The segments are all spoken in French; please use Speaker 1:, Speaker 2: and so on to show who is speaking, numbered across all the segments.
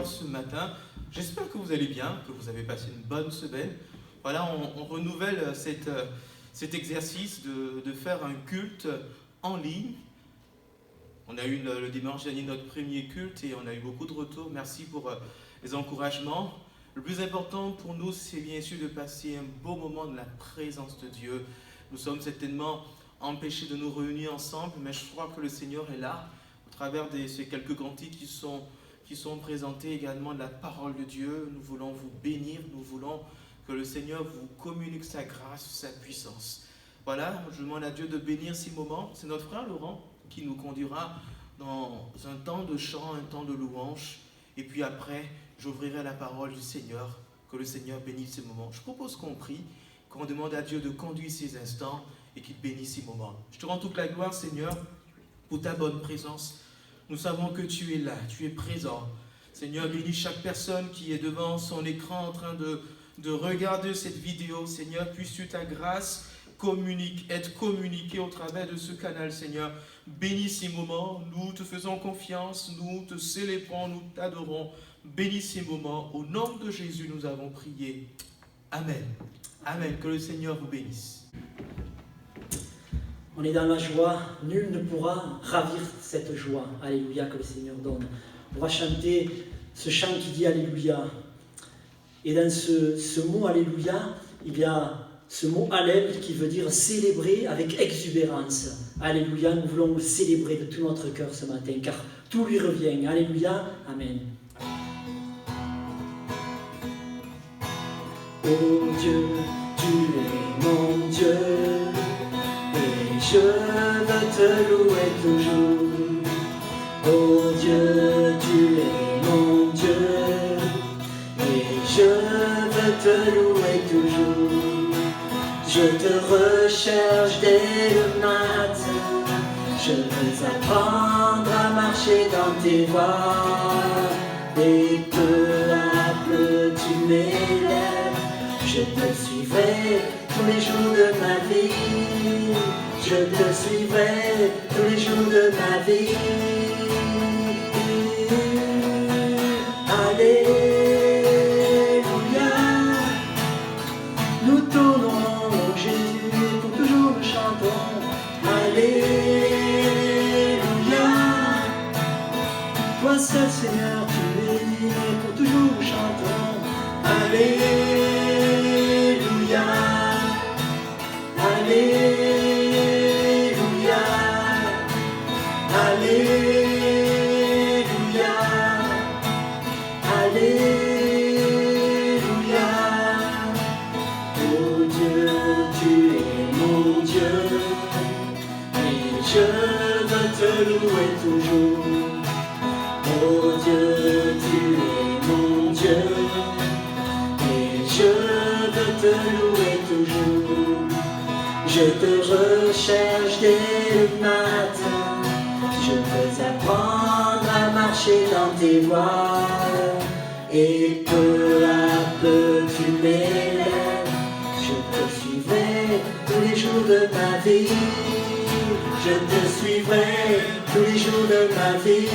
Speaker 1: encore ce matin. J'espère que vous allez bien, que vous avez passé une bonne semaine. Voilà, on renouvelle cet exercice de faire un culte en ligne. On a eu le dimanche dernier notre premier culte et on a eu beaucoup de retours. Merci pour les encouragements. Le plus important pour nous, c'est bien sûr de passer un beau moment de la présence de Dieu. Nous sommes certainement empêchés de nous réunir ensemble, mais je crois que le Seigneur est là, au travers de ces quelques cantiques qui sont présentés également de la parole de Dieu. Nous voulons vous bénir, nous voulons que le Seigneur vous communique sa grâce, sa puissance. Voilà, je demande à Dieu de bénir ces moments. C'est notre frère Laurent qui nous conduira dans un temps de chant, un temps de louange. Et puis après, j'ouvrirai la parole du Seigneur, que le Seigneur bénisse ces moments. Je propose qu'on prie, qu'on demande à Dieu de conduire ces instants et qu'il bénisse ces moments. Je te rends toute la gloire, Seigneur, pour ta bonne présence. Nous savons que tu es là, tu es présent. Seigneur, bénis chaque personne qui est devant son écran en train de regarder cette vidéo. Seigneur, puisses-tu ta grâce être communiquée au travers de ce canal, Seigneur. Bénis ces moments, nous te faisons confiance, nous te célébrons, nous t'adorons. Bénis ces moments. Au nom de Jésus, nous avons prié. Amen. Amen. Que le Seigneur vous bénisse.
Speaker 2: On est dans la joie, nul ne pourra ravir cette joie. Alléluia, que le Seigneur donne. On va chanter ce chant qui dit Alléluia. Et dans ce mot Alléluia, il y a ce mot Hallel qui veut dire célébrer avec exubérance. Alléluia, nous voulons le célébrer de tout notre cœur ce matin, car tout lui revient. Alléluia, Amen. Oh Dieu, tu es mon Dieu, et je veux te louer toujours. Oh Dieu, tu es mon Dieu, et je veux te louer toujours. Je te recherche dès le matin, je veux apprendre à marcher dans tes voies, et peu à peu tu m'élèves. Je te suivrai tous les jours de ma vie, je te suivrai tous les jours de ma vie. Alléluia, nous tournons au Jésus, pour toujours nous chantons. Alléluia, toi seul Seigneur tu es, pour toujours nous chantons. Alléluia. Alléluia, Alléluia, Alléluia. Oh Dieu, tu es mon Dieu, et je veux te louer toujours. Oh Dieu, tu es mon Dieu, et je veux te louer toujours. Je te recherche dès le matin, je veux apprendre à marcher dans tes voies, et peu à peu tu m'élèves. Je te suivrai tous les jours de ma vie, je te suivrai tous les jours de ma vie.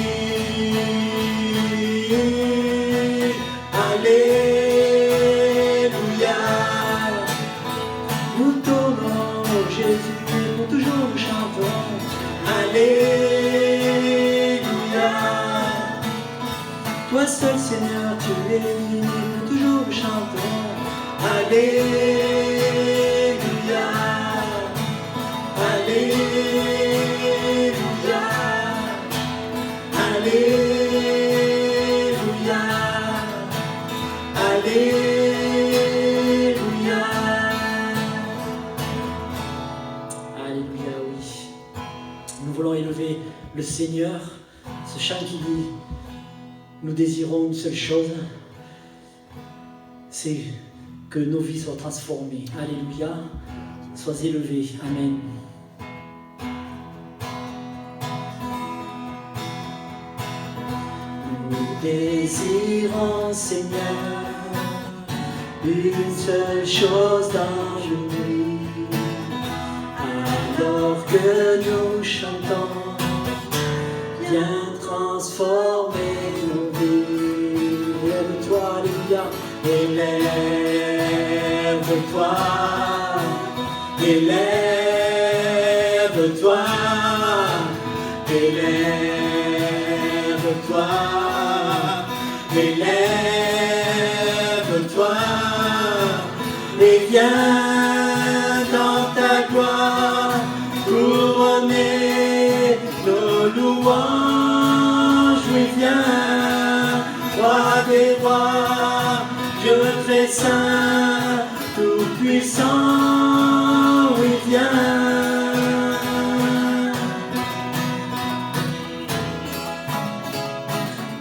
Speaker 2: Alléluia, nous tournons au Jésus, pour toujours nous chantons. Alléluia, toi seul Seigneur tu es, pour toujours nous chantons. Alléluia, Alléluia, Alléluia, Alléluia. Alléluia, oui. Nous voulons élever le Seigneur, ce chant qui dit, nous désirons une seule chose, c'est que nos vies soient transformées. Alléluia, sois élevé. Amen. Nous désirons, Seigneur, une seule chose dans nos vies. Alors que nous chantons, viens transformer nos vies. élève-toi, élève-toi, élève-toi, élève-toi, et viens dans ta gloire couronner nos louanges. Oui, viens, roi des rois, Dieu très saint, tout puissant. Oui, viens.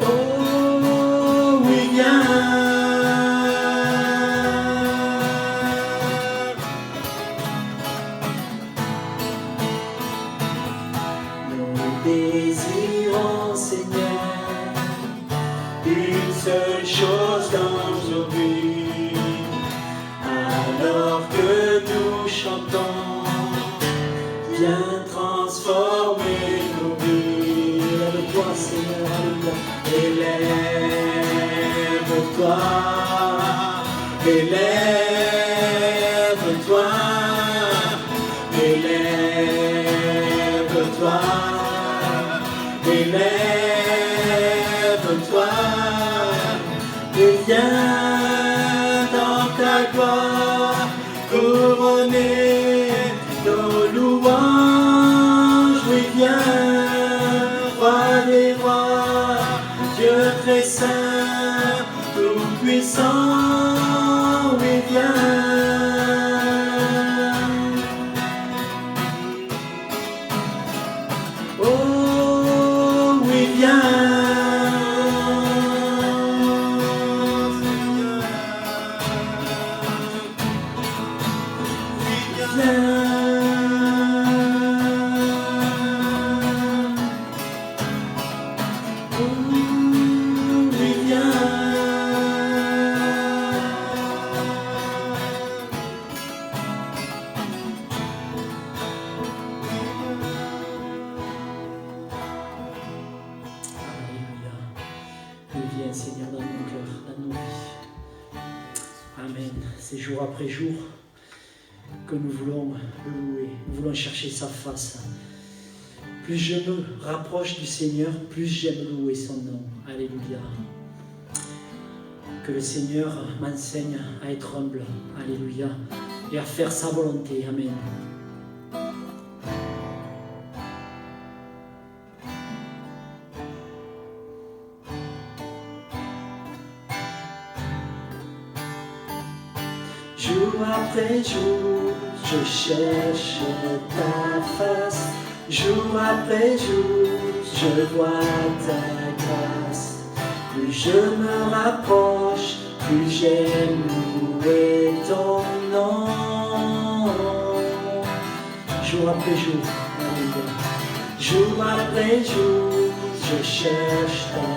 Speaker 2: Oh, oui, viens. Nous désirons, Seigneur, une seule chose dans nos vies, alors que nous chantons, viens transformer nos vies. Élève-toi, Seigneur, élève-toi, élève-toi, élève-toi, élève-toi, et viens dans ta gloire couronner nos louanges. Oui, viens, roi des rois, Dieu très saint, tout puissant. Oui, viens. Oh, oui, viens. Viens, Seigneur, dans nos cœurs, dans nos vies. Amen. C'est jour après jour que nous voulons le louer, nous voulons chercher sa face. Plus je me rapproche du Seigneur, plus j'aime louer son nom. Alléluia. Que le Seigneur m'enseigne à être humble. Alléluia. Et à faire sa volonté. Amen. Jour après jour, je cherche ta face. Jour après jour, je vois ta grâce. Plus je me rapproche, plus j'aime louer ton nom. Jour après jour, alléluia. Jour après jour, je cherche ta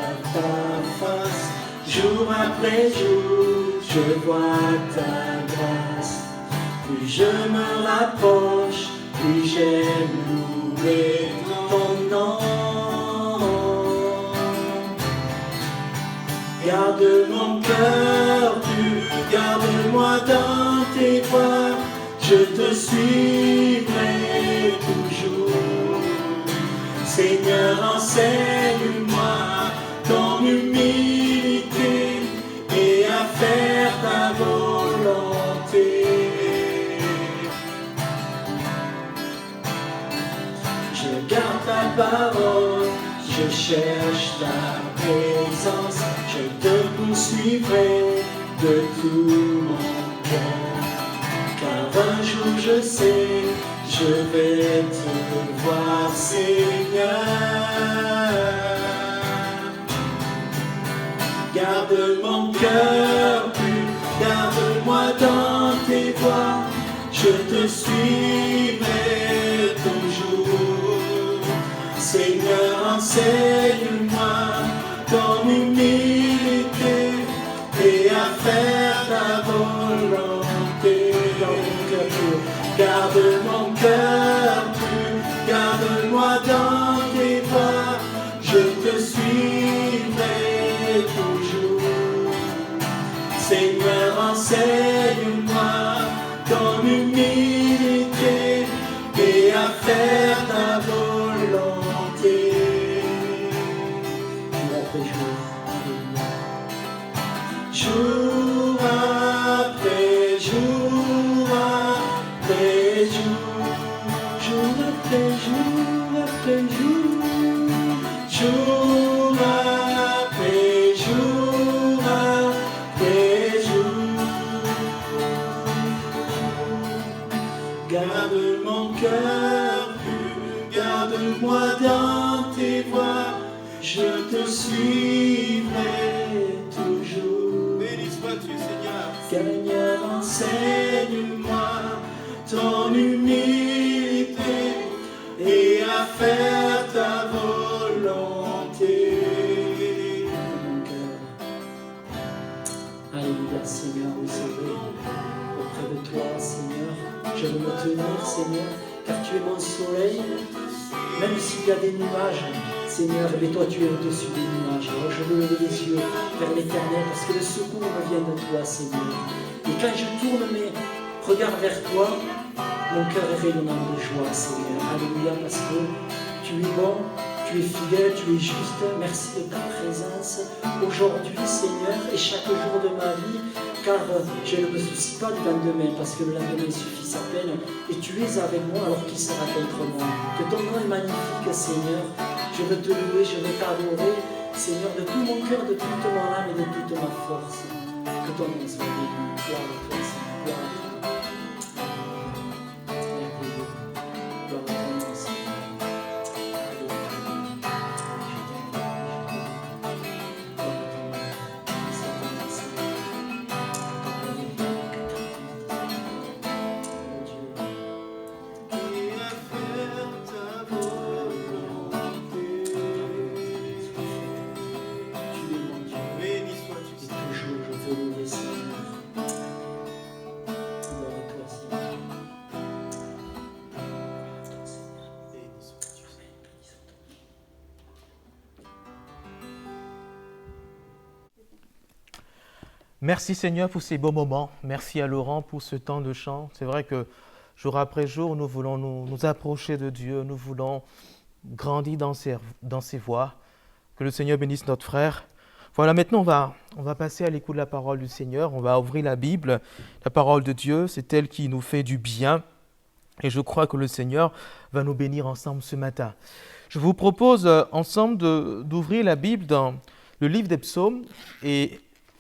Speaker 2: face. Jour après jour, je vois ta grâce. Plus je me rapproche, plus j'aime louer ton nom. Garde mon cœur pur, garde-moi dans tes voies. Je te suivrai toujours. Seigneur, enseigne-moi ton humilité et à faire ta volonté. Je garde ta parole, je cherche ta présence, je te poursuivrai de tout mon cœur. Car un jour je sais, je vais te voir, Seigneur. Garde mon cœur pur, garde-moi dans tes voies, je te suivrai toujours. Seigneur, enseigne-moi ton humilité et à faire ta volonté. Garde mon cœur pur, garde-moi dans tes voies, je te suivrai toujours. Seigneur, enseigne-moi humilité et à faire ta volonté. Jour après jour après jour, jour après jour après jour, jour après jour après jour. Garde mon cœur pur, garde-moi dans tes voies, je te suivrai toujours.
Speaker 1: Béni sois-tu, Seigneur.
Speaker 2: Seigneur, enseigne-moi ton humilité et à faire ta volonté. Mon cœur. Alléluia, Seigneur, oui, c'est vrai. Auprès de toi, Seigneur, je veux me tenir, Seigneur, car tu es mon soleil. Même s'il y a des nuages, Seigneur, mais toi tu es au-dessus des nuages. Alors je veux lever les yeux vers l'éternel parce que le secours me vient de toi, Seigneur. Et quand je tourne mes regards vers toi, mon cœur est rayonnant de joie, Seigneur. Alléluia, parce que tu es bon, tu es fidèle, tu es juste. Merci de ta présence aujourd'hui, Seigneur, et chaque jour de ma vie, car je ne me soucie pas du lendemain, parce que le lendemain suffit sa peine, et tu es avec moi, alors qui sera contre moi? Que ton nom est magnifique, Seigneur. Je veux te louer, je veux t'adorer, Seigneur, de tout mon cœur, de toute mon âme et de toute ma force. Que ton nom soit béni. Gloire à toi, Seigneur. Gloire à toi. Merveilleux. Gloire à ton nom, Seigneur.
Speaker 1: Merci Seigneur pour ces beaux moments. Merci à Laurent pour ce temps de chant. C'est vrai que jour après jour, nous voulons nous approcher de Dieu. Nous voulons grandir dans ses voies. Que le Seigneur bénisse notre frère. Voilà, maintenant on va passer à l'écoute de la parole du Seigneur. On va ouvrir la Bible. La parole de Dieu, c'est elle qui nous fait du bien. Et je crois que le Seigneur va nous bénir ensemble ce matin. Je vous propose ensemble d'ouvrir la Bible dans le livre des psaumes et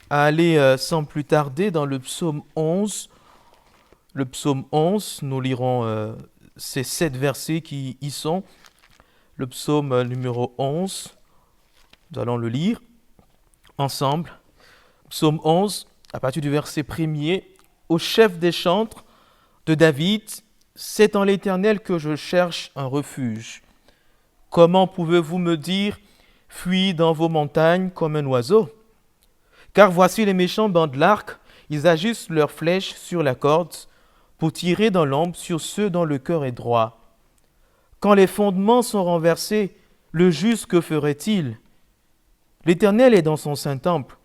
Speaker 1: à aller sans plus tarder dans le psaume 11. Le psaume 11, nous lirons ces 7 versets qui y sont. Le psaume numéro 11, nous allons le lire ensemble. Psaume 11, à partir du verset 1er. Au chef des chantres de David, c'est en l'Éternel que je cherche un refuge. Comment pouvez-vous me dire, fuis dans vos montagnes comme un oiseau? Car voici les méchants bandent l'arc, ils ajustent leurs flèches sur la corde pour tirer dans l'ombre sur ceux dont le cœur est droit. Quand les fondements sont renversés, le juste que ferait-il? L'Éternel est dans son saint temple,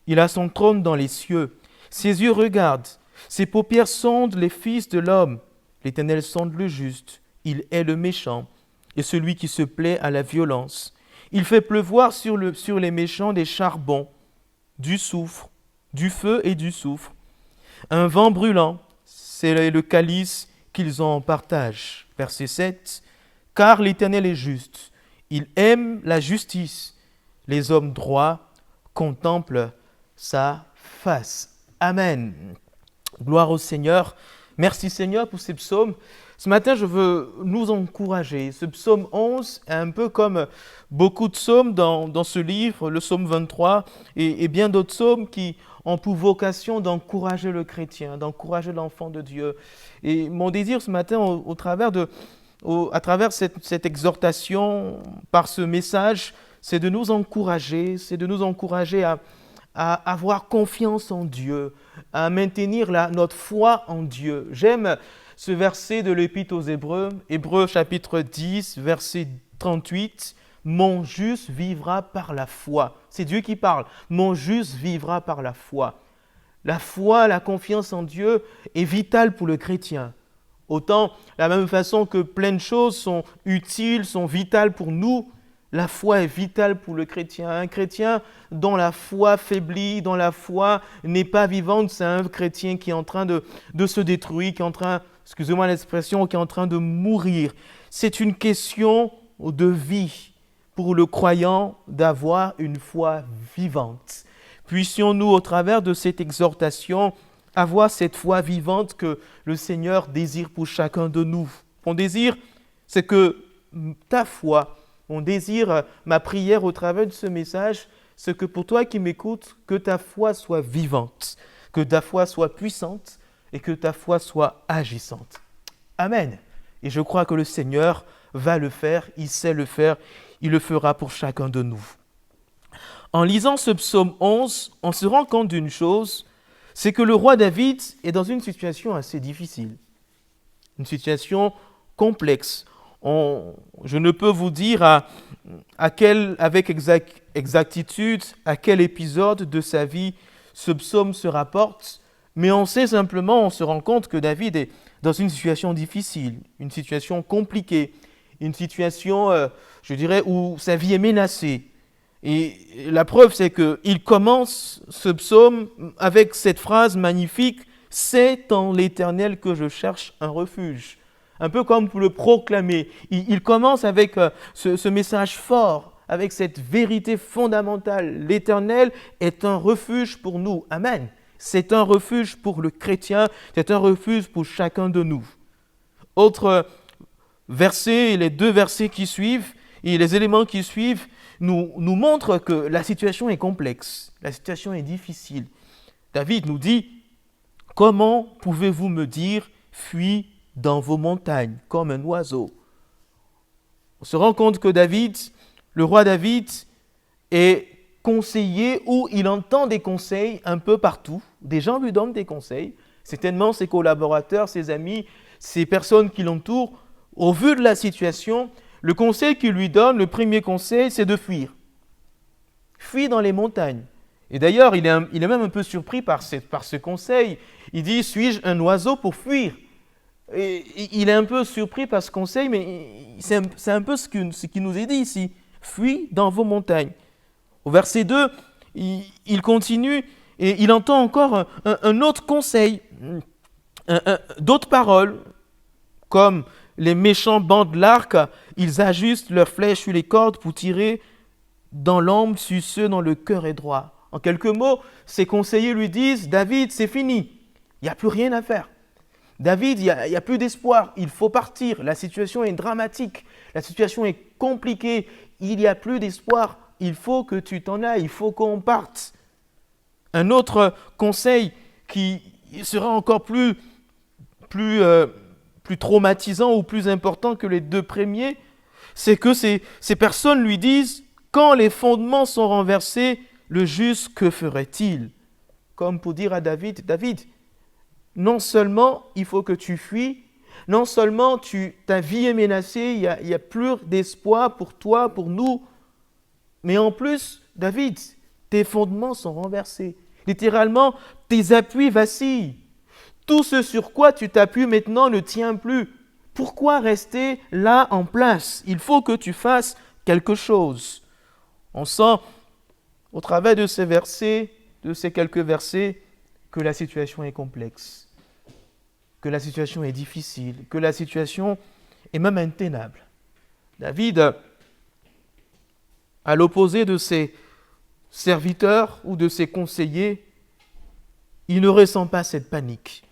Speaker 1: il a son trône dans les cieux. Ses yeux regardent, ses paupières sondent les fils de l'homme. L'Éternel sonde le juste, il est le méchant et celui qui se plaît à la violence. Il fait pleuvoir sur les méchants des charbons, du soufre, du feu et du soufre. Un vent brûlant, c'est le calice qu'ils ont en partage. Verset 7. Car l'Éternel est juste, il aime la justice. Les hommes droits contemplent sa face. Amen. Gloire au Seigneur. Merci Seigneur pour ces psaumes. Ce matin, je veux nous encourager. Ce psaume 11 est un peu comme beaucoup de psaumes dans ce livre, le psaume 23 et bien d'autres psaumes qui ont pour vocation d'encourager le chrétien, d'encourager l'enfant de Dieu. Et mon désir ce matin, à travers cette exhortation, par ce message, c'est de nous encourager, à avoir confiance en Dieu, à maintenir notre foi en Dieu. J'aime ce verset de l'Épître aux Hébreux, Hébreux chapitre 10, verset 38. « Mon juste vivra par la foi ». C'est Dieu qui parle. « Mon juste vivra par la foi ».
Speaker 3: La foi, la confiance en Dieu est vitale pour le chrétien. Autant, de la même façon que plein de choses sont utiles, sont vitales pour nous, la foi est vitale pour le chrétien. Un chrétien dont la foi faiblit, dont la foi n'est pas vivante, c'est un chrétien qui est en train de se détruire, qui est en train, excusez-moi l'expression, qui est en train de mourir. C'est une question de vie pour le croyant d'avoir une foi vivante. Puissions-nous, au travers de cette exhortation, avoir cette foi vivante que le Seigneur désire pour chacun de nous. Mon désir, c'est que ta foi, mon désir, ma prière au travers de ce message, c'est que pour toi qui m'écoutes, que ta foi soit vivante, que ta foi soit puissante et que ta foi soit agissante. Amen. Et je crois que le Seigneur va le faire, il sait le faire, il le fera pour chacun de nous. En lisant ce psaume 11, on se rend compte d'une chose, c'est que le roi David est dans une situation assez difficile, une situation complexe. Je ne peux vous dire avec exactitude à quel épisode de sa vie ce psaume se rapporte, mais on se rend compte que David est dans une situation difficile, une situation compliquée, une situation, je dirais, où sa vie est menacée. Et la preuve, c'est qu'il commence ce psaume avec cette phrase magnifique « C'est en l'Éternel que je cherche un refuge ». Un peu comme pour le proclamer. Il commence avec ce message fort, avec cette vérité fondamentale. L'Éternel est un refuge pour nous. Amen. C'est un refuge pour le chrétien, c'est un refuge pour chacun de nous. Autre verset, les deux versets qui suivent et les éléments qui suivent nous montrent que la situation est complexe, la situation est difficile. David nous dit « Comment pouvez-vous me dire « Fuis dans vos montagnes comme un oiseau » On se rend compte que le roi David, est conseiller ou il entend des conseils un peu partout. Des gens lui donnent des conseils, certainement ses collaborateurs, ses amis, ces personnes qui l'entourent. Au vu de la situation, le conseil qu'il lui donne, le premier conseil, c'est de fuir. Fuis dans les montagnes. Et d'ailleurs, il est même un peu surpris par ce conseil. Il dit, suis-je un oiseau pour fuir ? Et il est un peu surpris par ce conseil, mais c'est un peu ce qui nous est dit ici. Fuis dans vos montagnes. Au verset 2, il continue et il entend encore un autre conseil, d'autres paroles, comme les méchants bandent l'arc, ils ajustent leurs flèches sur les cordes pour tirer dans l'ombre sur ceux dont le cœur est droit. En quelques mots, ses conseillers lui disent, David, c'est fini, il n'y a plus rien à faire. David, il n'y a plus d'espoir, il faut partir, la situation est dramatique, la situation est compliquée, il n'y a plus d'espoir, il faut que tu t'en ailles, il faut qu'on parte. Un autre conseil qui sera encore plus traumatisant ou plus important que les deux premiers, c'est que ces personnes lui disent, quand les fondements sont renversés, le juste, que ferait-il ? Comme pour dire à David, David, non seulement il faut que tu fuis, non seulement ta vie est menacée, il n'y a plus d'espoir pour toi, pour nous, mais en plus, David, tes fondements sont renversés. Littéralement, tes appuis vacillent. Tout ce sur quoi tu t'appuies maintenant ne tient plus. Pourquoi rester là en place ? Il faut que tu fasses quelque chose. On sent, au travers de ces versets, de ces quelques versets, que la situation est complexe, que la situation est difficile, que la situation est même intenable. David, à l'opposé de ses serviteurs ou de ses conseillers, il ne ressent pas cette panique.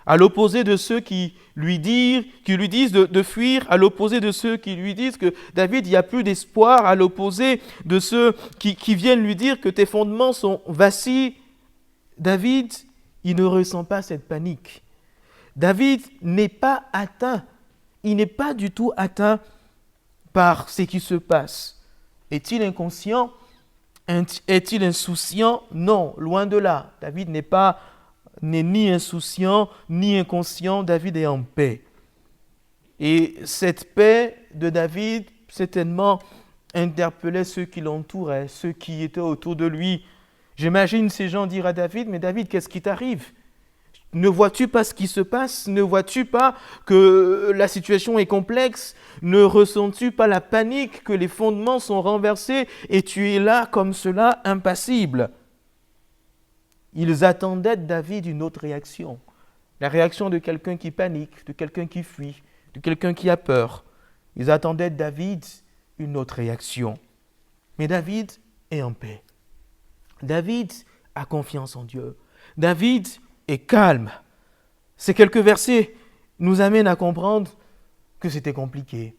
Speaker 3: À l'opposé de ceux qui lui disent de fuir, à l'opposé de ceux qui lui disent que David, il n'y a plus d'espoir, à l'opposé de ceux qui viennent lui dire que tes fondements sont vacillés, David, il ne ressent pas cette panique. David n'est pas atteint, il n'est pas du tout atteint par ce qui se passe. Est-il inconscient ? Est-il insouciant ? Non, loin de là. David n'est ni insouciant, ni inconscient. David est en paix. Et cette paix de David, certainement, interpellait ceux qui l'entouraient, ceux qui étaient autour de lui. J'imagine ces gens dire à David, mais David, qu'est-ce qui t'arrive? Ne vois-tu pas ce qui se passe? Ne vois-tu pas que la situation est complexe? Ne ressens-tu pas la panique, que les fondements sont renversés et tu es là comme cela, impassible? Ils attendaient de David une autre réaction. La réaction de quelqu'un qui panique, de quelqu'un qui fuit, de quelqu'un qui a peur. Ils attendaient de David une autre réaction. Mais David est en paix. David a confiance en Dieu. David est calme. Ces quelques versets nous amènent à comprendre que c'était compliqué.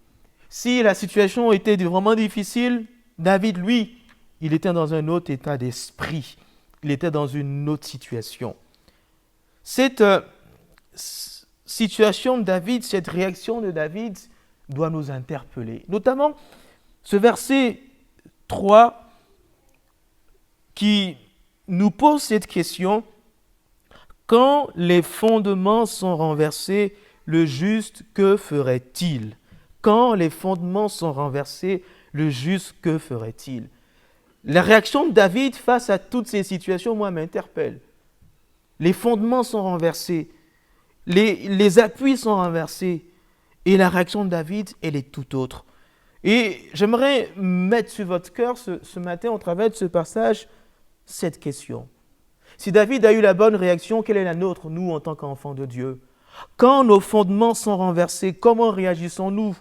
Speaker 3: Si la situation était vraiment difficile, David, lui, il était dans un autre état d'esprit. Il était dans une autre situation. Cette situation de David, cette réaction de David doit nous interpeller. Notamment ce verset 3 qui nous pose cette question. Quand les fondements sont renversés, le juste, que ferait-il? Quand les fondements sont renversés, le juste, que ferait-il? La réaction de David face à toutes ces situations, moi, m'interpelle. Les fondements sont renversés, les appuis sont renversés, et la réaction de David, elle est tout autre. Et j'aimerais mettre sur votre cœur ce matin, au travers de ce passage, cette question. Si David a eu la bonne réaction, quelle est la nôtre, nous, en tant qu'enfants de Dieu? Quand nos fondements sont renversés, comment réagissons-nous?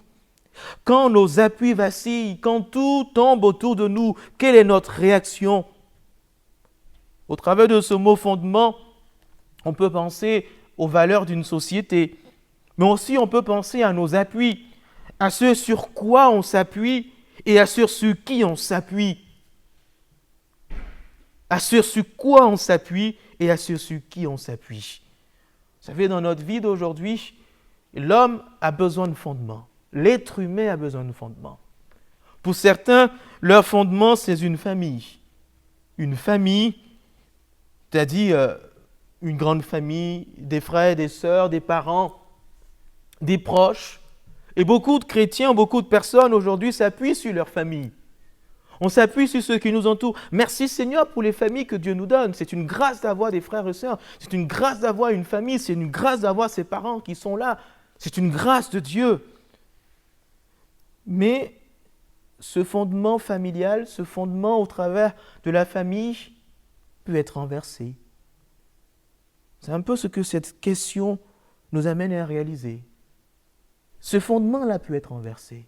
Speaker 3: Quand nos appuis vacillent, quand tout tombe autour de nous, quelle est notre réaction? Au travers de ce mot fondement, on peut penser aux valeurs d'une société, mais aussi on peut penser à nos appuis, à ce sur quoi on s'appuie et à ce sur qui on s'appuie. À ce sur quoi on s'appuie et à ce sur qui on s'appuie. Vous savez, dans notre vie d'aujourd'hui, l'homme a besoin de fondement. L'être humain a besoin de fondement. Pour certains, leur fondement, c'est une famille. Une famille, c'est-à-dire une grande famille, des frères, des sœurs, des parents, des proches. Et beaucoup de chrétiens, beaucoup de personnes aujourd'hui s'appuient sur leur famille. On s'appuie sur ceux qui nous entourent. Merci Seigneur pour les familles que Dieu nous donne. C'est une grâce d'avoir des frères et sœurs. C'est une grâce d'avoir une famille. C'est une grâce d'avoir ses parents qui sont là. C'est une grâce de Dieu. Mais ce fondement familial, ce fondement au travers de la famille peut être renversé. C'est un peu ce que cette question nous amène à réaliser. Ce fondement-là peut être renversé.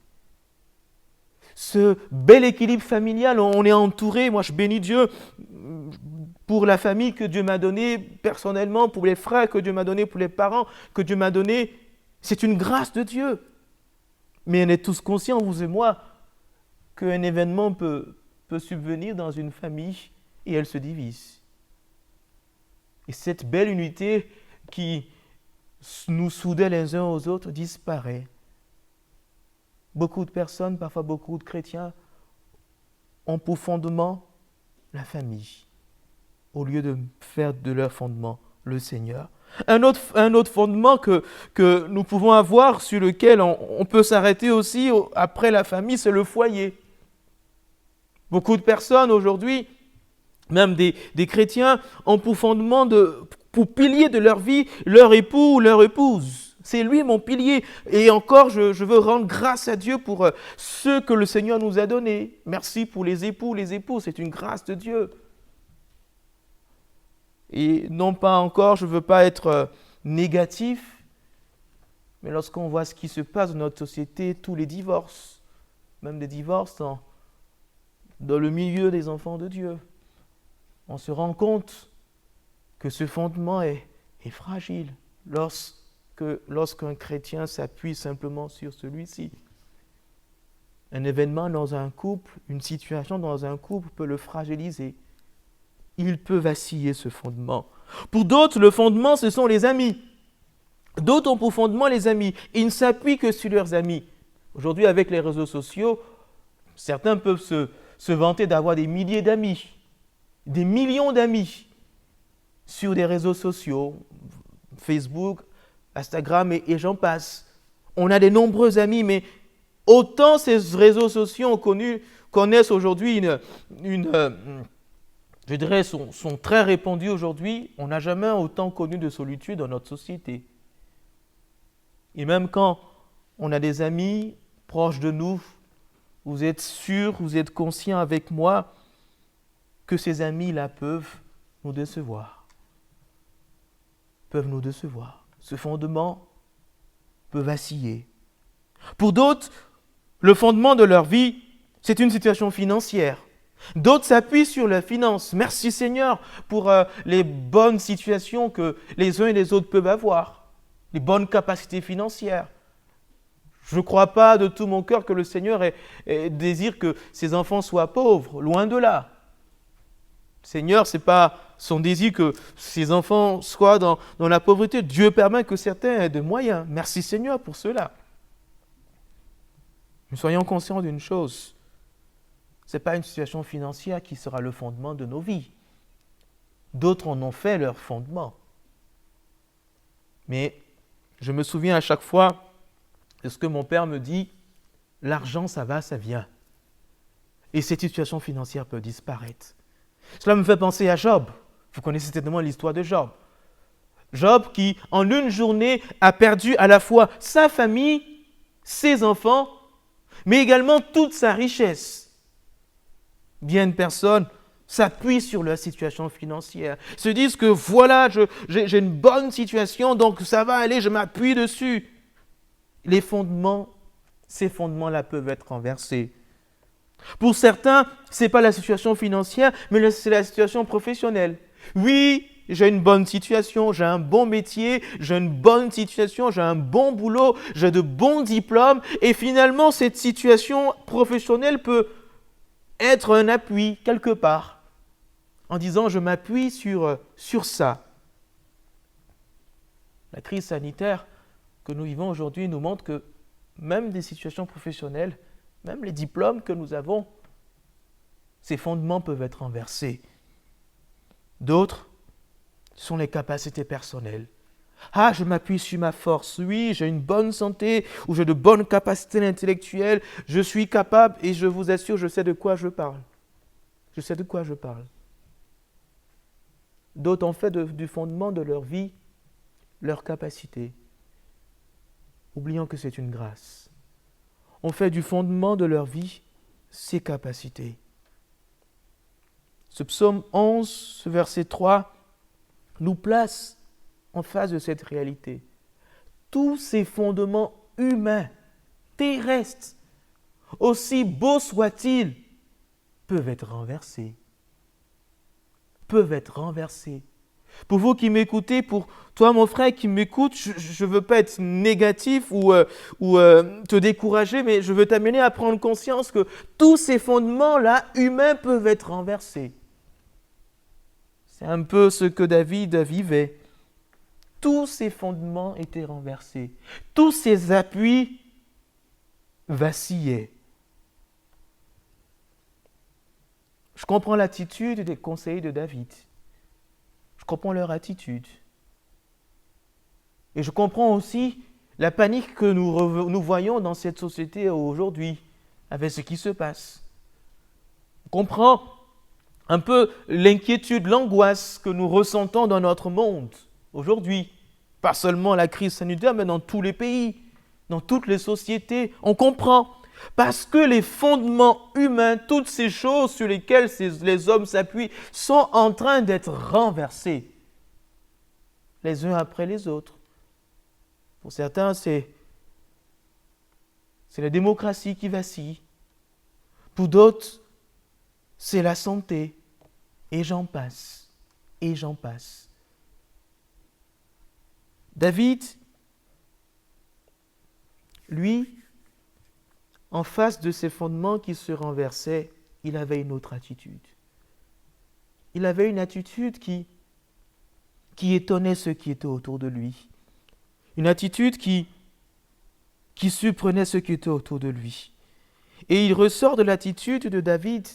Speaker 3: Ce bel équilibre familial, on est entouré, moi je bénis Dieu pour la famille que Dieu m'a donnée personnellement, pour les frères que Dieu m'a donnés, pour les parents que Dieu m'a donnés. C'est une grâce de Dieu. Mais on est tous conscients, vous et moi, qu'un événement peut subvenir dans une famille et elle se divise. Et cette belle unité qui nous soudait les uns aux autres disparaît. Beaucoup de personnes, parfois beaucoup de chrétiens, ont pour fondement la famille, au lieu de faire de leur fondement le Seigneur. Un autre fondement que nous pouvons avoir, sur lequel on peut s'arrêter aussi après la famille, c'est le foyer. Beaucoup de personnes aujourd'hui, même des chrétiens, ont pour fondement, pour pilier de leur vie, leur époux ou leur épouse. C'est lui mon pilier. Et encore, je veux rendre grâce à Dieu pour ce que le Seigneur nous a donné. Merci pour les époux, les épouses. C'est une grâce de Dieu. Et non pas encore, je ne veux pas être négatif, mais lorsqu'on voit ce qui se passe dans notre société, tous les divorces, même des divorces dans le milieu des enfants de Dieu, on se rend compte que ce fondement est fragile lorsqu'un chrétien s'appuie simplement sur celui-ci. Un événement dans un couple, une situation dans un couple peut le fragiliser. Il peut vaciller ce fondement. Pour d'autres, le fondement, ce sont les amis. D'autres ont pour fondement les amis. Ils ne s'appuient que sur leurs amis. Aujourd'hui, avec les réseaux sociaux, certains peuvent se vanter d'avoir des milliers d'amis, des millions d'amis sur des réseaux sociaux, Facebook, Instagram et j'en passe. On a de nombreux amis, mais autant ces réseaux sociaux connaissent aujourd'hui je dirais, sont très répandus aujourd'hui. On n'a jamais autant connu de solitude dans notre société. Et même quand on a des amis proches de nous, vous êtes sûr, vous êtes conscient avec moi que ces amis-là peuvent nous décevoir. Peuvent nous décevoir. Ce fondement peut vaciller. Pour d'autres, le fondement de leur vie, c'est une situation financière. D'autres s'appuient sur la finance. Merci Seigneur pour les bonnes situations que les uns et les autres peuvent avoir, les bonnes capacités financières. Je ne crois pas de tout mon cœur que le Seigneur désire que ses enfants soient pauvres, loin de là. Le Seigneur, ce n'est pas son désir que ses enfants soient dans la pauvreté. Dieu permet que certains aient des moyens. Merci Seigneur pour cela. Mais soyons conscients d'une chose. Ce n'est pas une situation financière qui sera le fondement de nos vies. D'autres en ont fait leur fondement. Mais je me souviens à chaque fois de ce que mon père me dit, l'argent, ça va, ça vient. Et cette situation financière peut disparaître. Cela me fait penser à Job. Vous connaissez certainement l'histoire de Job. Job qui, en une journée, a perdu à la fois sa famille, ses enfants, mais également toute sa richesse. Bien de personnes s'appuient sur leur situation financière, se disent que voilà, j'ai une bonne situation, donc ça va aller, je m'appuie dessus. Ces fondements-là peuvent être renversés. Pour certains, ce n'est pas la situation financière, mais c'est la situation professionnelle. Oui, j'ai une bonne situation, j'ai un bon métier, j'ai une bonne situation, j'ai un bon boulot, j'ai de bons diplômes, et finalement, cette situation professionnelle peut être un appui quelque part, en disant je m'appuie sur ça. La crise sanitaire que nous vivons aujourd'hui nous montre que même des situations professionnelles, même les diplômes que nous avons, ces fondements peuvent être renversés. D'autres sont les capacités personnelles. Ah, je m'appuie sur ma force. Oui, j'ai une bonne santé ou j'ai de bonnes capacités intellectuelles. Je suis capable et je vous assure, je sais de quoi je parle. Je sais de quoi je parle. D'autres ont fait du fondement de leur vie leur capacité, oubliant que c'est une grâce. On fait du fondement de leur vie ses capacités. Ce psaume 11, ce verset 3, nous place en face de cette réalité. Tous ces fondements humains, terrestres, aussi beaux soient-ils, peuvent être renversés. Peuvent être renversés. Pour vous qui m'écoutez, pour toi mon frère qui m'écoute, je ne veux pas être négatif ou te décourager, mais je veux t'amener à prendre conscience que tous ces fondements-là, humains, peuvent être renversés. C'est un peu ce que David vivait. Tous ses fondements étaient renversés. Tous ses appuis vacillaient. Je comprends l'attitude des conseillers de David. Je comprends leur attitude. Et je comprends aussi la panique que nous voyons dans cette société aujourd'hui, avec ce qui se passe. Je comprends un peu l'inquiétude, l'angoisse que nous ressentons dans notre monde aujourd'hui. Pas seulement la crise sanitaire, mais dans tous les pays, dans toutes les sociétés. On comprend. Parce que les fondements humains, toutes ces choses sur lesquelles les hommes s'appuient, sont en train d'être renversés, les uns après les autres. Pour certains, c'est la démocratie qui vacille. Pour d'autres, c'est la santé. Et j'en passe. Et j'en passe. David, lui, en face de ces fondements qui se renversaient, il avait une autre attitude. Il avait une attitude qui étonnait ceux qui étaient autour de lui. Une attitude qui surprenait ceux qui étaient autour de lui. Et il ressort de l'attitude de David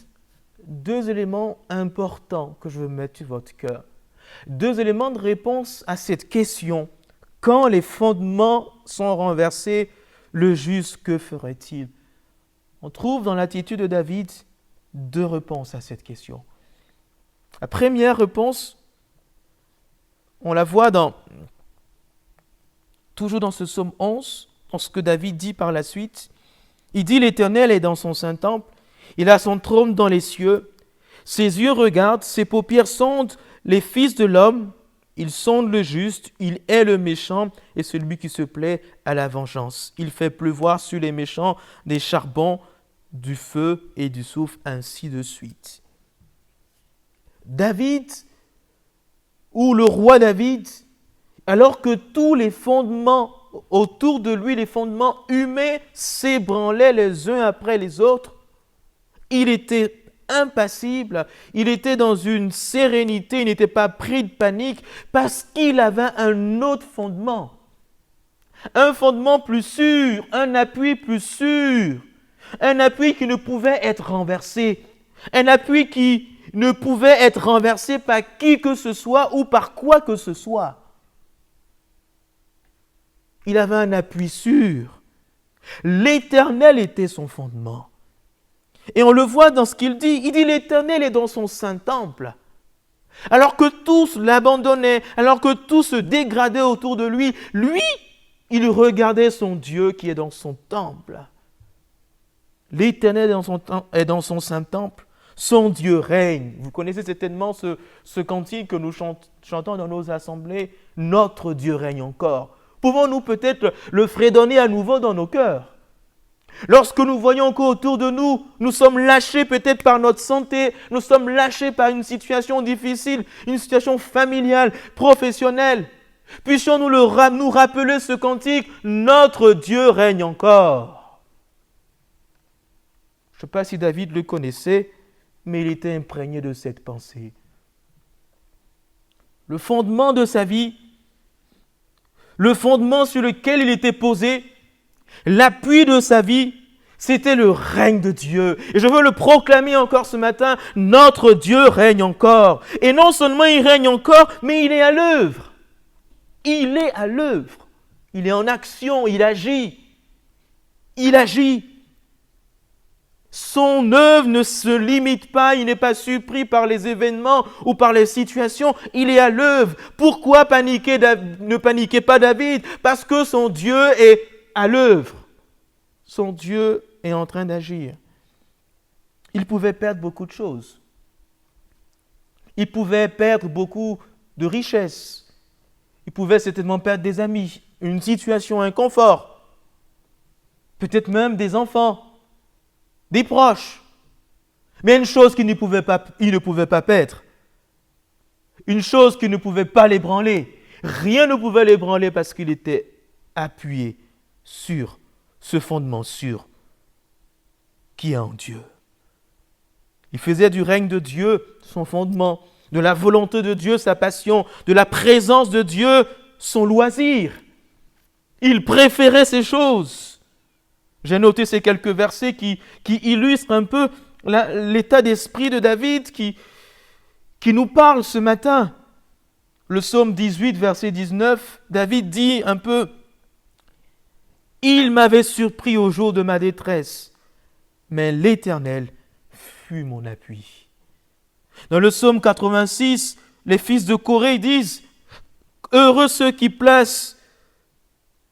Speaker 3: deux éléments importants que je veux mettre sur votre cœur. Deux éléments de réponse à cette question. Quand les fondements sont renversés, le juste, que ferait-il? On trouve dans l'attitude de David deux réponses à cette question. La première réponse, on la voit toujours dans ce psaume 11, dans ce que David dit par la suite. Il dit « L'Éternel est dans son saint temple, il a son trône dans les cieux. Ses yeux regardent, ses paupières sondent les fils de l'homme. Il sonde le juste, il hait le méchant et celui qui se plaît à la vengeance. Il fait pleuvoir sur les méchants des charbons, du feu et du soufre, ainsi de suite. » David, ou le roi David, alors que tous les fondements autour de lui, les fondements humains, s'ébranlaient les uns après les autres, il était impassible, il était dans une sérénité, il n'était pas pris de panique parce qu'il avait un autre fondement. Un fondement plus sûr, un appui plus sûr, un appui qui ne pouvait être renversé, un appui qui ne pouvait être renversé par qui que ce soit ou par quoi que ce soit. Il avait un appui sûr. L'Éternel était son fondement. Et on le voit dans ce qu'il dit. Il dit l'Éternel est dans son saint temple. Alors que tous l'abandonnaient, alors que tout se dégradait autour de lui, lui, il regardait son Dieu qui est dans son temple. L'Éternel est dans son saint temple. Son Dieu règne. Vous connaissez certainement ce cantique que nous chantons dans nos assemblées. Notre Dieu règne encore. Pouvons-nous peut-être le fredonner à nouveau dans nos cœurs? Lorsque nous voyons qu'autour de nous, nous sommes lâchés peut-être par notre santé, nous sommes lâchés par une situation difficile, une situation familiale, professionnelle, puissions-nous nous rappeler ce cantique, notre Dieu règne encore. Je ne sais pas si David le connaissait, mais il était imprégné de cette pensée. Le fondement de sa vie, le fondement sur lequel il était posé, l'appui de sa vie, c'était le règne de Dieu. Et je veux le proclamer encore ce matin, notre Dieu règne encore. Et non seulement il règne encore, mais il est à l'œuvre. Il est à l'œuvre. Il est en action, il agit. Il agit. Son œuvre ne se limite pas, il n'est pas surpris par les événements ou par les situations, il est à l'œuvre. Pourquoi ne paniquez pas David? Parce que son Dieu est à l'œuvre. Son Dieu est en train d'agir. Il pouvait perdre beaucoup de choses. Il pouvait perdre beaucoup de richesses. Il pouvait certainement perdre des amis, une situation, un confort, peut-être même des enfants, des proches. Mais une chose qu'il ne pouvait pas perdre, une chose qui ne pouvait pas l'ébranler, rien ne pouvait l'ébranler parce qu'il était appuyé sur ce fondement sûr qui est en Dieu. Il faisait du règne de Dieu son fondement, de la volonté de Dieu sa passion, de la présence de Dieu son loisir. Il préférait ces choses. J'ai noté ces quelques versets qui illustrent un peu l'état d'esprit de David qui nous parle ce matin. Le psaume 18, verset 19, David dit un peu « Il m'avait surpris au jour de ma détresse, mais l'Éternel fut mon appui. » Dans le psaume 86, les fils de Corée disent « Heureux ceux qui placent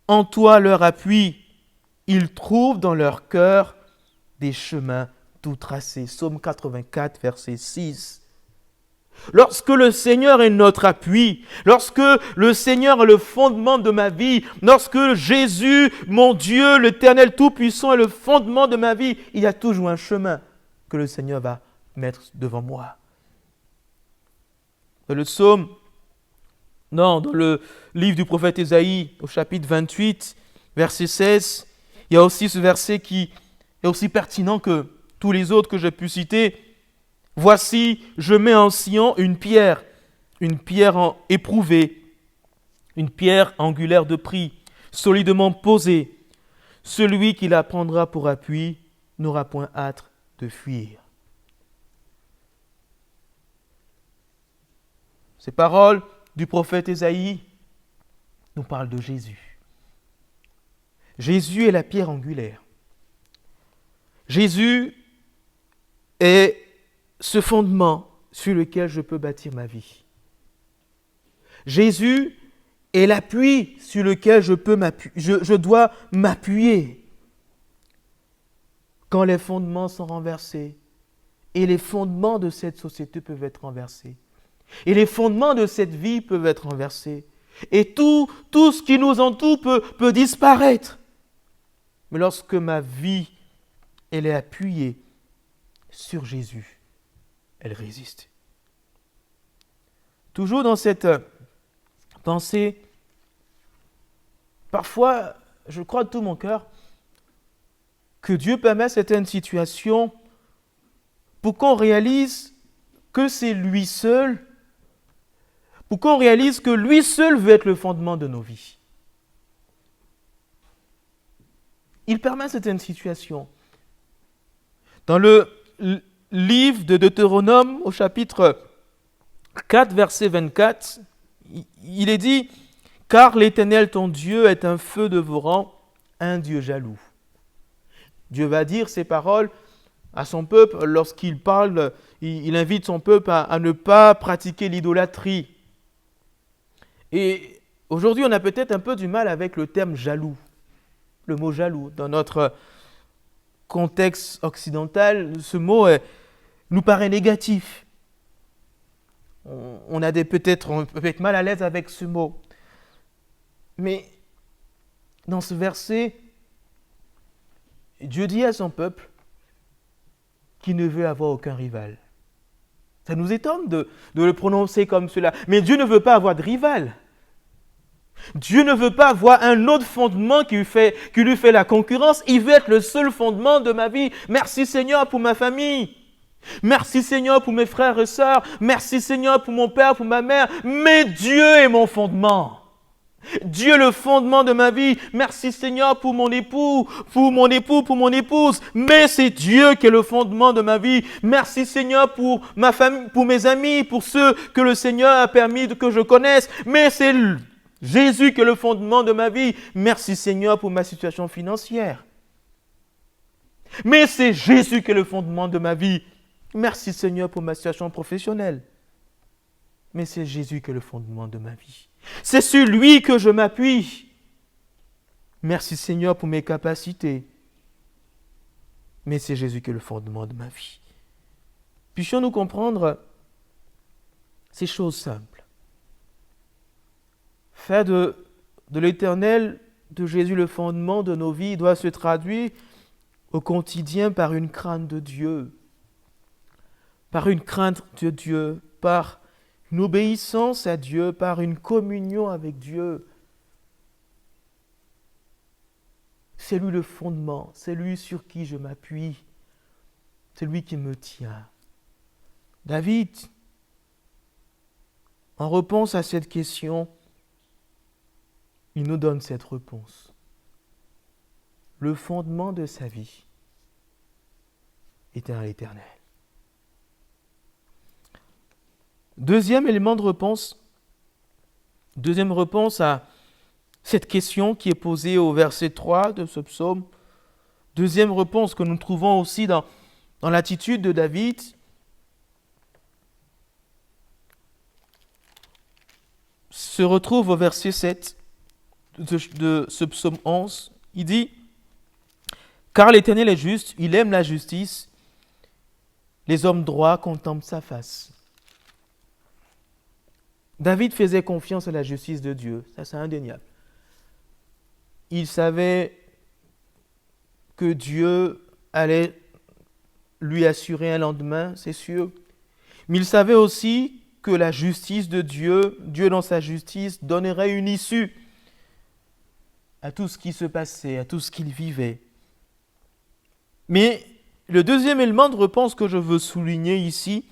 Speaker 3: en toi leur appui, ils trouvent dans leur cœur des chemins tout tracés. » Psaume 84, verset 6. Lorsque le Seigneur est notre appui, lorsque le Seigneur est le fondement de ma vie, lorsque Jésus, mon Dieu, l'Éternel Tout-Puissant est le fondement de ma vie, il y a toujours un chemin que le Seigneur va mettre devant moi. Dans le livre du prophète Ésaïe, au chapitre 28, verset 16, il y a aussi ce verset qui est aussi pertinent que tous les autres que j'ai pu citer. « Voici, je mets en Sion une pierre éprouvée, une pierre angulaire de prix, solidement posée. Celui qui la prendra pour appui n'aura point hâte de fuir. » Ces paroles du prophète Ésaïe nous parlent de Jésus. Jésus est la pierre angulaire. Jésus est ce fondement sur lequel je peux bâtir ma vie. Jésus est l'appui sur lequel je dois m'appuyer quand les fondements sont renversés. Et les fondements de cette société peuvent être renversés. Et les fondements de cette vie peuvent être renversés. Et tout ce qui nous entoure peut disparaître. Mais lorsque ma vie, elle est appuyée sur Jésus, elle résiste. Toujours dans cette pensée, parfois, je crois de tout mon cœur que Dieu permet certaines situations pour qu'on réalise que c'est lui seul, pour qu'on réalise que lui seul veut être le fondement de nos vies. Il permet certaines situations. Dans le livre de Deutéronome, au chapitre 4, verset 24, il est dit « Car l'Éternel, ton Dieu, est un feu dévorant, un Dieu jaloux. » Dieu va dire ces paroles à son peuple lorsqu'il parle, il invite son peuple à ne pas pratiquer l'idolâtrie. Et aujourd'hui, on a peut-être un peu du mal avec le terme jaloux, le mot jaloux. Dans notre contexte occidental, ce mot nous paraît négatif. On peut être mal à l'aise avec ce mot. Mais dans ce verset, Dieu dit à son peuple qu'il ne veut avoir aucun rival. Ça nous étonne de le prononcer comme cela. Mais Dieu ne veut pas avoir de rival. Dieu ne veut pas avoir un autre fondement qui lui fait la concurrence. Il veut être le seul fondement de ma vie. Merci Seigneur pour ma famille. Merci Seigneur pour mes frères et sœurs. Merci Seigneur pour mon père, pour ma mère. Mais Dieu est mon fondement. Dieu est le fondement de ma vie. Merci Seigneur pour mon époux, pour mon épouse. Mais c'est Dieu qui est le fondement de ma vie. Merci Seigneur pour ma famille, pour mes amis, pour ceux que le Seigneur a permis que je connaisse. Mais c'est Jésus qui est le fondement de ma vie. Merci Seigneur pour ma situation financière. Mais c'est Jésus qui est le fondement de ma vie. Merci Seigneur pour ma situation professionnelle. Mais c'est Jésus qui est le fondement de ma vie. C'est sur lui que je m'appuie. Merci Seigneur pour mes capacités. Mais c'est Jésus qui est le fondement de ma vie. Puissions-nous comprendre ces choses simples. Faire de l'Éternel, de Jésus le fondement de nos vies, doit se traduire au quotidien par une crainte de Dieu. Par une crainte de Dieu, par une obéissance à Dieu, par une communion avec Dieu. C'est lui le fondement, c'est lui sur qui je m'appuie, c'est lui qui me tient. David, en réponse à cette question, il nous donne cette réponse. Le fondement de sa vie est à l'Éternel. Deuxième élément de réponse, deuxième réponse à cette question qui est posée au verset 3 de ce psaume. Deuxième réponse que nous trouvons aussi dans l'attitude de David. Se retrouve au verset 7 de ce psaume 11. Il dit « Car l'Éternel est juste, il aime la justice, les hommes droits contemplent sa face. » David faisait confiance à la justice de Dieu, ça c'est indéniable. Il savait que Dieu allait lui assurer un lendemain, c'est sûr. Mais il savait aussi que la justice de Dieu, Dieu dans sa justice, donnerait une issue à tout ce qui se passait, à tout ce qu'il vivait. Mais le deuxième élément de réponse que je veux souligner ici,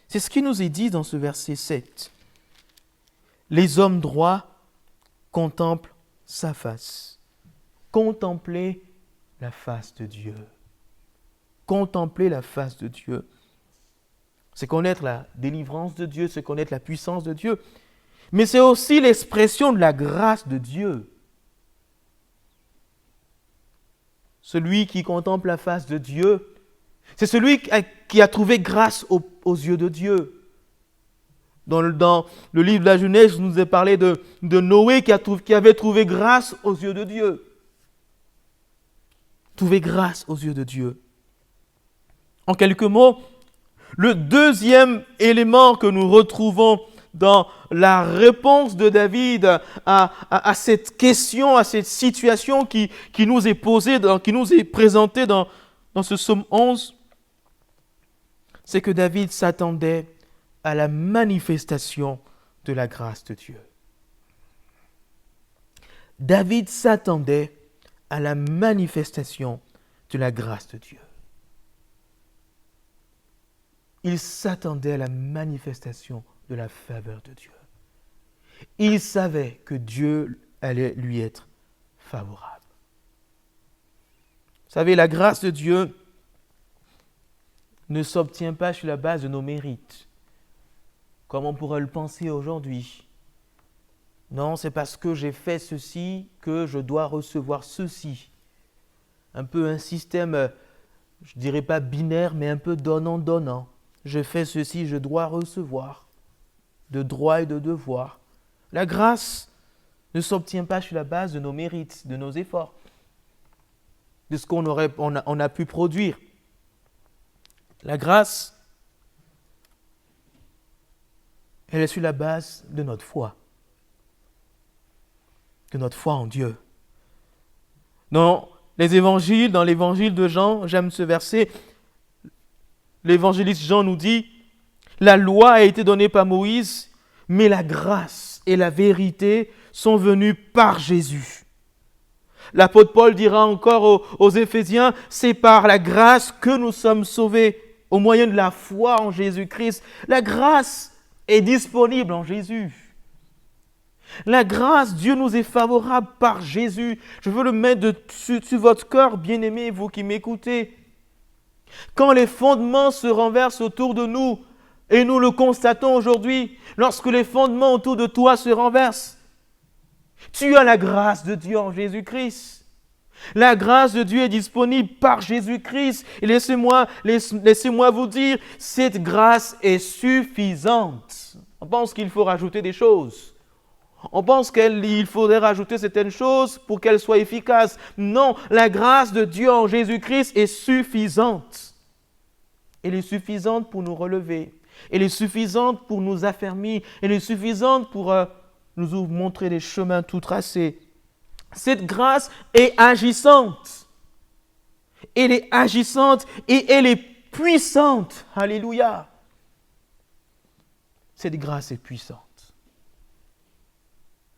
Speaker 3: c'est ce qui nous est dit dans ce verset 7. Les hommes droits contemplent sa face. Contempler la face de Dieu. Contempler la face de Dieu. C'est connaître la délivrance de Dieu, c'est connaître la puissance de Dieu. Mais c'est aussi l'expression de la grâce de Dieu. Celui qui contemple la face de Dieu, c'est celui qui a trouvé grâce aux yeux de Dieu. Dans le livre de la Genèse, je nous ai parlé de Noé qui avait trouvé grâce aux yeux de Dieu. Trouvé grâce aux yeux de Dieu. En quelques mots, le deuxième élément que nous retrouvons dans la réponse de David à cette question, à cette situation qui nous est posée, qui nous est présentée dans ce psaume 11, c'est que David s'attendait à la manifestation de la grâce de Dieu. David s'attendait à la manifestation de la grâce de Dieu. Il s'attendait à la manifestation de la faveur de Dieu. Il savait que Dieu allait lui être favorable. Vous savez, la grâce de Dieu ne s'obtient pas sur la base de nos mérites, comme on pourrait le penser aujourd'hui. Non, c'est parce que j'ai fait ceci que je dois recevoir ceci. Un peu un système, je ne dirais pas binaire, mais un peu donnant-donnant. Je fais ceci, je dois recevoir, de droit et de devoir. La grâce ne s'obtient pas sur la base de nos mérites, de nos efforts, de ce qu'on a pu produire. La grâce, elle est sur la base de notre foi en Dieu. Dans l'évangile de Jean, j'aime ce verset, l'évangéliste Jean nous dit, la loi a été donnée par Moïse, mais la grâce et la vérité sont venues par Jésus. L'apôtre Paul dira encore aux Éphésiens, c'est par la grâce que nous sommes sauvés, au moyen de la foi en Jésus-Christ. La grâce est disponible en Jésus. La grâce, Dieu nous est favorable par Jésus. Je veux le mettre sur votre cœur, bien-aimés, vous qui m'écoutez. Quand les fondements se renversent autour de nous, et nous le constatons aujourd'hui, lorsque les fondements autour de toi se renversent, tu as la grâce de Dieu en Jésus-Christ. La grâce de Dieu est disponible par Jésus-Christ. Et laissez-moi vous dire, cette grâce est suffisante. On pense qu'il faut rajouter des choses. On pense qu'il faudrait rajouter certaines choses pour qu'elles soient efficaces. Non, la grâce de Dieu en Jésus-Christ est suffisante. Elle est suffisante pour nous relever. Elle est suffisante pour nous affermir. Elle est suffisante pour nous montrer des chemins tout tracés. Cette grâce est agissante. Elle est agissante et elle est puissante. Alléluia. Cette grâce est puissante.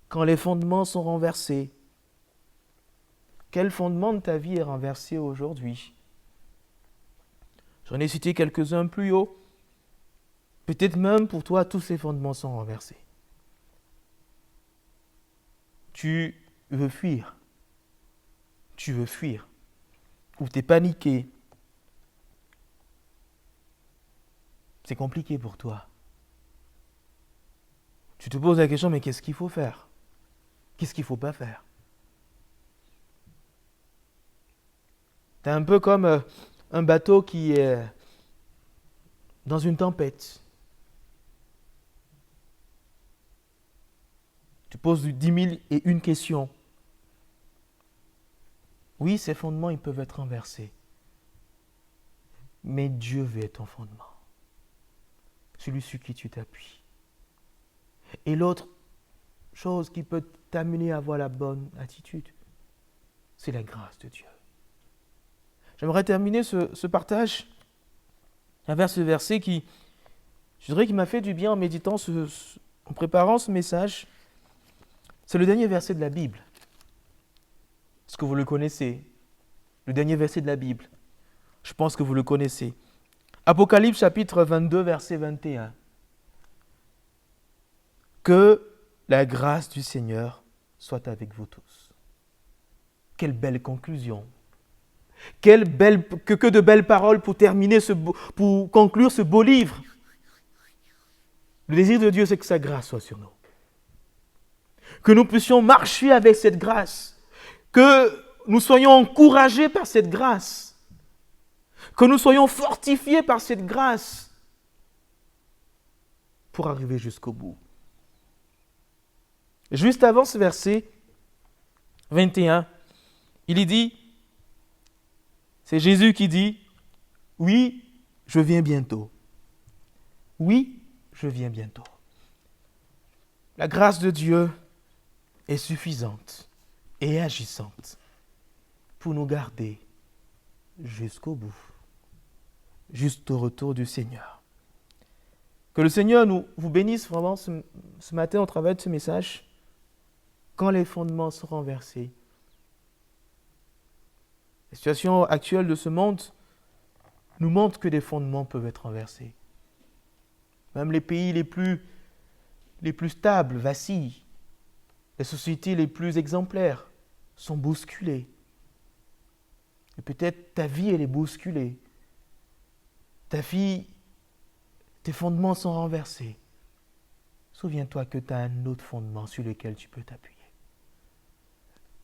Speaker 3: Quand les fondements sont renversés, quel fondement de ta vie est renversé aujourd'hui? J'en ai cité quelques-uns plus haut. Peut-être même pour toi, tous ces fondements sont renversés. Tu veux fuir. Tu veux fuir. Ou tu es paniqué. C'est compliqué pour toi. Tu te poses la question, mais qu'est-ce qu'il faut faire? Qu'est-ce qu'il ne faut pas faire? Tu es un peu comme un bateau qui est dans une tempête. Tu poses 10 000 et une questions. Oui, ces fondements, ils peuvent être renversés. Mais Dieu veut être ton fondement. Celui sur qui tu t'appuies. Et l'autre chose qui peut t'amener à avoir la bonne attitude, c'est la grâce de Dieu. J'aimerais terminer ce partage avec ce verset qui m'a fait du bien en méditant, en préparant ce message. C'est le dernier verset de la Bible. Est-ce que vous le connaissez? Le dernier verset de la Bible. Je pense que vous le connaissez. Apocalypse chapitre 22, verset 21. Que la grâce du Seigneur soit avec vous tous. Quelle belle conclusion. Que de belles paroles pour terminer, pour conclure ce beau livre. Le désir de Dieu, c'est que sa grâce soit sur nous. Que nous puissions marcher avec cette grâce. Que nous soyons encouragés par cette grâce. Que nous soyons fortifiés par cette grâce. pour arriver jusqu'au bout. Juste avant ce verset 21, il y dit, c'est Jésus qui dit, « Oui, je viens bientôt. Oui, je viens bientôt. » La grâce de Dieu est suffisante et agissante pour nous garder jusqu'au bout, jusqu'au retour du Seigneur. Que le Seigneur vous bénisse vraiment ce matin au travers de ce message, quand les fondements sont renversés. La situation actuelle de ce monde nous montre que des fondements peuvent être renversés. Même les pays les plus stables vacillent. Les sociétés les plus exemplaires sont bousculées. Et peut-être ta vie, elle est bousculée. Ta vie, tes fondements sont renversés. Souviens-toi que tu as un autre fondement sur lequel tu peux t'appuyer.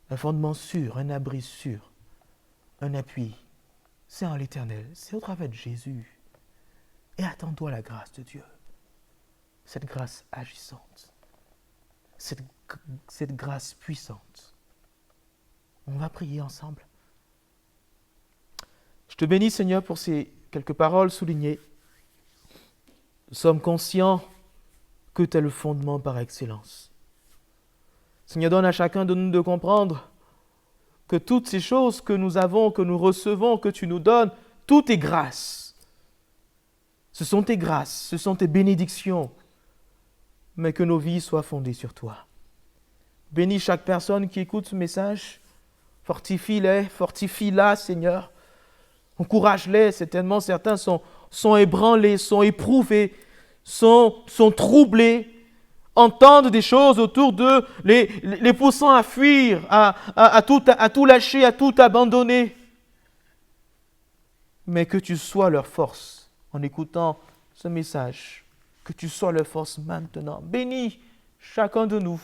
Speaker 3: Un fondement sûr, un abri sûr, un appui. C'est en l'Éternel, c'est au travers de Jésus. Et attends-toi la grâce de Dieu. Cette grâce agissante. Cette grâce puissante. On va prier ensemble. Je te bénis, Seigneur, pour ces quelques paroles soulignées. Nous sommes conscients que tu es le fondement par excellence. Seigneur, donne à chacun de nous de comprendre que toutes ces choses que nous avons, que nous recevons, que tu nous donnes, tout est grâce. Ce sont tes grâces, ce sont tes bénédictions, mais que nos vies soient fondées sur toi. Bénis chaque personne qui écoute ce message. Fortifie-la, Seigneur. Encourage-les, certainement certains sont ébranlés, sont éprouvés, sont troublés, entendent des choses autour d'eux, les poussant à fuir, à tout lâcher, à tout abandonner. Mais que tu sois leur force en écoutant ce message, que tu sois leur force maintenant. Bénis chacun de nous.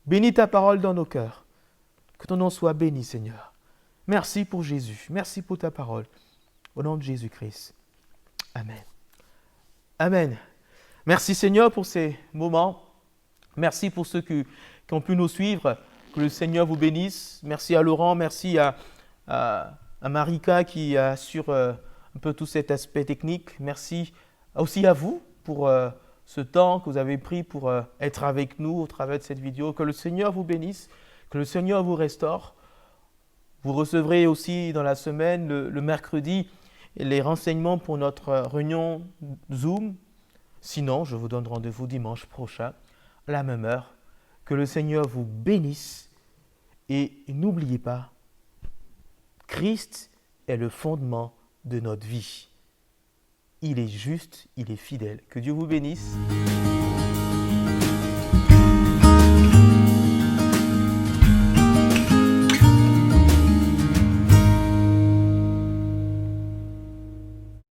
Speaker 3: Bénis ta parole dans nos cœurs. Que ton nom soit béni, Seigneur. Merci pour Jésus. Merci pour ta parole. Au nom de Jésus-Christ. Amen. Amen. Merci, Seigneur, pour ces moments. Merci pour ceux qui ont pu nous suivre. Que le Seigneur vous bénisse. Merci à Laurent. Merci à Marika qui assure un peu tout cet aspect technique. Merci aussi à vous pour ce temps que vous avez pris pour être avec nous au travers de cette vidéo. Que le Seigneur vous bénisse. Que le Seigneur vous restaure. Vous recevrez aussi dans la semaine, le mercredi, les renseignements pour notre réunion Zoom. Sinon, je vous donne rendez-vous dimanche prochain, à la même heure. Que le Seigneur vous bénisse. Et n'oubliez pas, Christ est le fondement de notre vie. Il est juste, il est fidèle. Que Dieu vous bénisse.